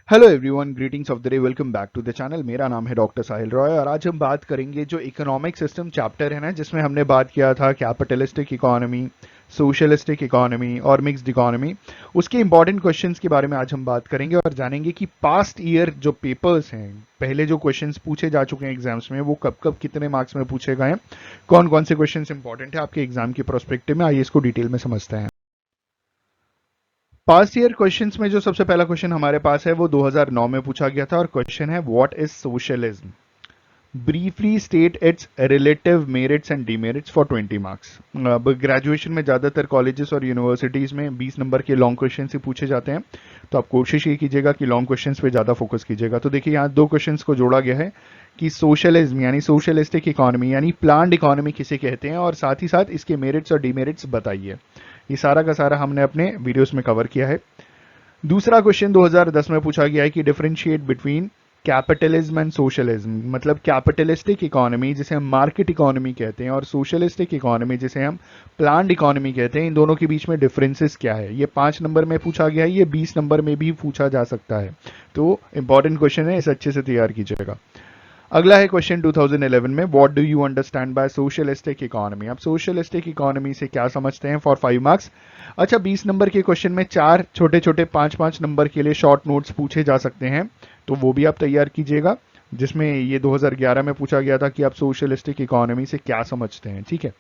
Hello everyone, greetings of the day. Welcome back to the channel. मेरा नाम है doctor साहिल रॉय और आज हम बात करेंगे जो इकोनॉमिक सिस्टम चैप्टर है ना, जिसमें हमने बात किया था कैपिटलिस्टिक इकोनॉमी, सोशलिस्टिक इकोनॉमी और मिक्स्ड इकोनॉमी। उसके इंपॉर्टेंट क्वेश्चंस के बारे में आज हम बात करेंगे और जानेंगे कि पास्ट ईयर जो पेपर्स हैं, पहले जो क्वेश्चंस पूछे जा चुके हैं एग्जाम्स में, वो कब कब कितने मार्क्स में पूछे गए हैं, कौन कौन से क्वेश्चंस इंपॉर्टेंट है आपके एग्जाम के प्रोस्पेक्टिव में। आइए इसको डिटेल में समझते हैं। पास्ट ईयर क्वेश्चंस में जो सबसे पहला क्वेश्चन हमारे पास है वो 2009 में पूछा गया था और क्वेश्चन है what is socialism, briefly state it's relative merits and demerits for 20 marks. अब ग्रेजुएशन में ज़्यादातर कॉलेजेस और यूनिवर्सिटीज़ में 20 नंबर के लॉन्ग क्वेश्चन ही पूछे जाते हैं, तो आप कोशिश ये कीजिएगा कि लॉन्ग क्वेश्चंस पे ज़्यादा फोकस कीजिएगा। तो देखिए यहाँ दो क्वेश्चंस को जोड़ा गया है कि सोशलिज्म यानी सोशलिस्टिक इकोनॉमी यानी प्लान्ड इकोनॉमी किसे कहते हैं और साथ ही साथ इसके मेरिट्स और डीमेरिट्स बताइए। ये सारा का सारा हमने अपने वीडियोस में कवर किया है। दूसरा क्वेश्चन 2010 में पूछा गया है कि differentiate between capitalism and socialism, मतलब कैपिटलिस्टिक इकोनॉमी जिसे हम मार्केट इकोनॉमी कहते हैं और सोशलिस्टिक इकोनॉमी जिसे हम प्लान्ड इकोनॉमी कहते हैं, इन दोनों के बीच में डिफरेंसेस क्या है। ये 5 नंबर में पूछा गया है, ये 20 नंबर में भी पूछा जा सकता है, तो इंपॉर्टेंट क्वेश्चन है, इसे अच्छे से तैयार कीजिएगा। अगला है क्वेश्चन 2011 में, what do you understand bye socialistic economy. आप सोशलिस्टिक इकोनॉमी से क्या समझते हैं, फॉर 5 मार्क्स। अच्छा, 20 नंबर के क्वेश्चन में 4 छोटे छोटे 5-5 नंबर के लिए शॉर्ट नोट्स पूछे जा सकते हैं, तो वो भी आप तैयार कीजिएगा, जिसमें ये 2011 में पूछा गया था कि आप सोशलिस्टिक इकोनॉमी से क्या समझते हैं। ठीक है।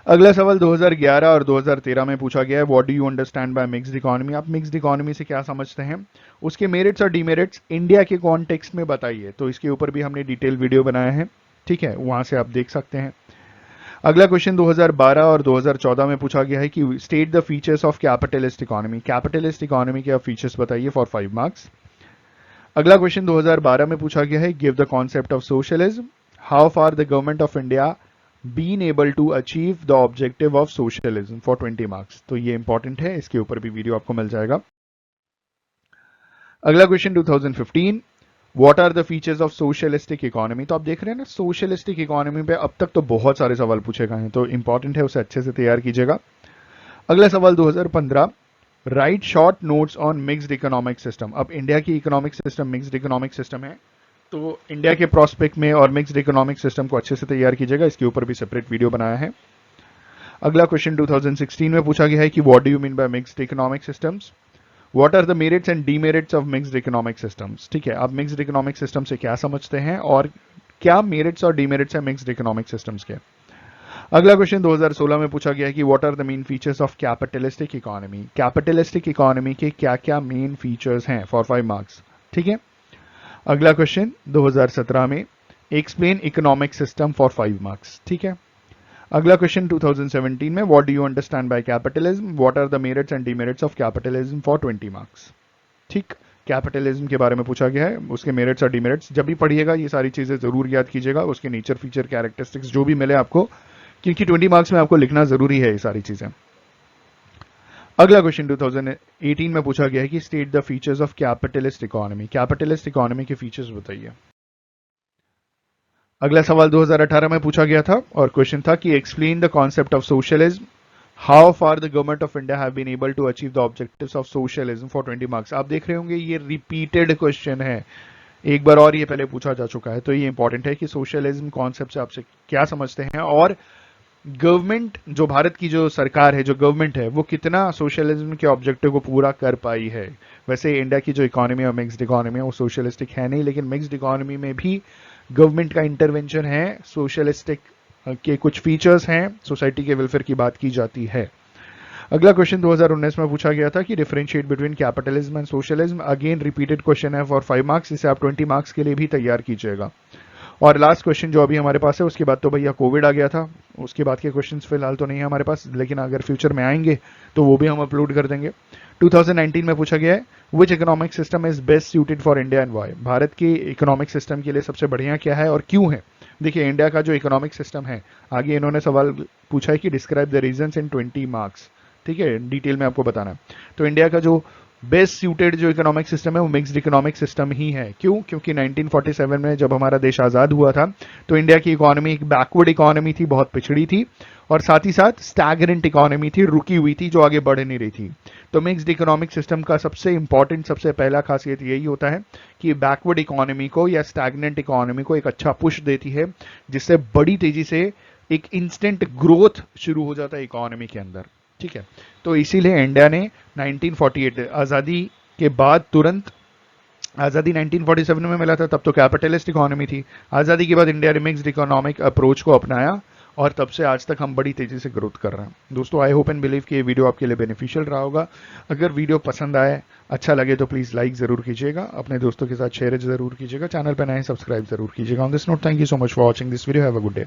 अगला सवाल 2011 और 2013 में पूछा गया है, what do you understand bye mixed economy. आप मिक्स्ड इकोनॉमी से क्या समझते हैं, उसके मेरिट्स और डीमेरिट्स इंडिया के कॉन्टेक्स्ट में बताइए। तो इसके ऊपर भी हमने डिटेल वीडियो बनाया है, ठीक है, वहां से आप देख सकते हैं। अगला क्वेश्चन 2012 और 2014 में पूछा गया है कि state the features of capitalist economy. Capitalist economy के आप फीचर्स बताइए फॉर 5 मार्क्स। अगला क्वेश्चन 2012 में पूछा गया है, give the concept of socialism, how far the government of India been able to achieve the objective of socialism for 20 marks. तो ये इंपॉर्टेंट है, इसके ऊपर भी वीडियो आपको मिल जाएगा। अगला question 2015, what are the features of socialistic economy. तो आप देख रहे हैं ना, सोशलिस्टिक इकोनॉमी पे अब तक तो बहुत सारे सवाल पूछे गए हैं, तो इंपॉर्टेंट है, उसे अच्छे से तैयार कीजिएगा। अगला सवाल 2015, right short notes on mixed economic system. अब इंडिया की economic system mixed economic system है, तो इंडिया के प्रोस्पेक्ट में और मिक्स्ड इकोनॉमिक सिस्टम को अच्छे से तैयार कीजिएगा, इसके ऊपर भी सेपरेट वीडियो बनाया है। अगला क्वेश्चन 2016 में पूछा गया है कि what do you mean by mixed economic systems, what are the merits and demerits of mixed economic systems. ठीक है, आप मिक्स्ड इकोनॉमिक सिस्टम से क्या समझते हैं और क्या मेरिट्स और डीमेरिट्स है मिक्स्ड इकोनॉमिक सिस्टम्स के। अगला क्वेश्चन 2016 में पूछा गया है कि what are the main features of capitalistic economy. Capitalistic economy के क्या क्या मेन फीचर्स हैं फॉर 5 मार्क्स। ठीक है। अगला क्वेश्चन 2017 में, explain economic system for 5 marks. ठीक है। अगला क्वेश्चन 2017 में, what do you understand by capitalism, what are the merits and demerits of capitalism for 20 marks. ठीक, कैपिटलिज्म के बारे में पूछा गया है, उसके मेरिट्स और डीमेरिट्स जब भी पढ़िएगा ये सारी चीजें जरूर याद कीजिएगा, उसके नेचर फीचर कैरेक्टरिस्टिक्स जो भी मिले आपको, क्योंकि 20 मार्क्स में आपको लिखना जरूरी है ये सारी चीजें। अगला क्वेश्चन 2018 में पूछा गया है कि state the features of capitalist economy. Capitalist economy के फीचर्स बताइए। अगला सवाल 2018 में पूछा गया था और क्वेश्चन था कि explain the concept of socialism, how far the government of India have been able to achieve the objectives of socialism for 20 marks. आप देख रहे होंगे ये रिपीटेड क्वेश्चन है, एक बार और ये पहले पूछा जा चुका है, तो ये इंपॉर्टेंट है कि सोशलिज्म कॉन्सेप्ट से आपसे क्या समझते हैं और गवर्नमेंट, जो भारत की जो सरकार है, जो गवर्नमेंट है, वो कितना सोशलिज्म के ऑब्जेक्टिव को पूरा कर पाई है। वैसे इंडिया की जो इकोनॉमी है मिक्स्ड इकोनॉमी है, वो सोशलिस्टिक है नहीं, लेकिन मिक्स्ड इकोनॉमी में भी गवर्नमेंट का इंटरवेंशन है, सोशलिस्टिक के कुछ फीचर्स हैं, सोसाइटी के वेलफेयर की बात की जाती है। अगला क्वेश्चन 2019 में पूछा गया था कि differentiate between capitalism and socialism. Again repeated question है फॉर 5 मार्क्स, इसे आप 20 मार्क्स के लिए भी तैयार कीजिएगा। और लास्ट क्वेश्चन जो अभी हमारे पास है, उसके बाद तो भैया कोविड आ गया था, उसके बाद के क्वेश्चंस फिलहाल तो नहीं है हमारे पास, लेकिन अगर फ्यूचर में आएंगे तो वो भी हम अपलोड कर देंगे। 2019 में पूछा गया है, which economic system is best suited for India and why. Bharat के इकोनॉमिक सिस्टम के लिए सबसे बढ़िया क्या है और क्यों है। देखिए इंडिया का जो इकोनॉमिक सिस्टम है, आगे इन्होंने सवाल पूछा है कि describe the reasons in 20 marks. ठीक है, डिटेल में आपको बताना है। तो इंडिया का जो बेस्ट सूटेड जो इकोनॉमिक सिस्टम है वो मिक्स्ड इकोनॉमिक सिस्टम ही है। क्यों? क्योंकि 1947 में जब हमारा देश आज़ाद हुआ था तो इंडिया की इकोनॉमी एक बैकवर्ड इकोनॉमी थी, बहुत पिछड़ी थी, और साथ ही साथ स्टैगनेंट इकोनॉमी थी, रुकी हुई थी, जो आगे बढ़ नहीं रही थी। तो मिक्स्ड इकोनॉमिक सिस्टम का सबसे इंपॉर्टेंट, सबसे पहला खासियत यही होता है कि बैकवर्ड इकोनॉमी को या स्टैगनेंट इकोनॉमी को एक अच्छा पुश देती है, जिससे बड़ी तेजी से एक इंस्टेंट ग्रोथ शुरू हो जाता है इकोनॉमी के अंदर। ठीक है, तो इसीलिए इंडिया ने 1948 आज़ादी के बाद तुरंत, आज़ादी 1947 में मिला था, तब तो कैपिटलिस्ट इकोनॉमी थी। आज़ादी के बाद इंडिया ने मिक्स्ड इकोनॉमिक अप्रोच को अपनाया और तब से आज तक हम बड़ी तेजी से ग्रोथ कर रहे हैं। दोस्तों, आई होप एंड बिलीव कि ये वीडियो आपके लिए बेनिफिशियल रहा होगा। अगर वीडियो पसंद आए, अच्छा लगे तो प्लीज़ लाइक ज़रूर कीजिएगा, अपने दोस्तों के साथ शेयर ज़रूर कीजिएगा, चैनल पर नए सब्सक्राइब ज़रूर कीजिएगा। On this note, thank you so much for watching this video. Have a good day.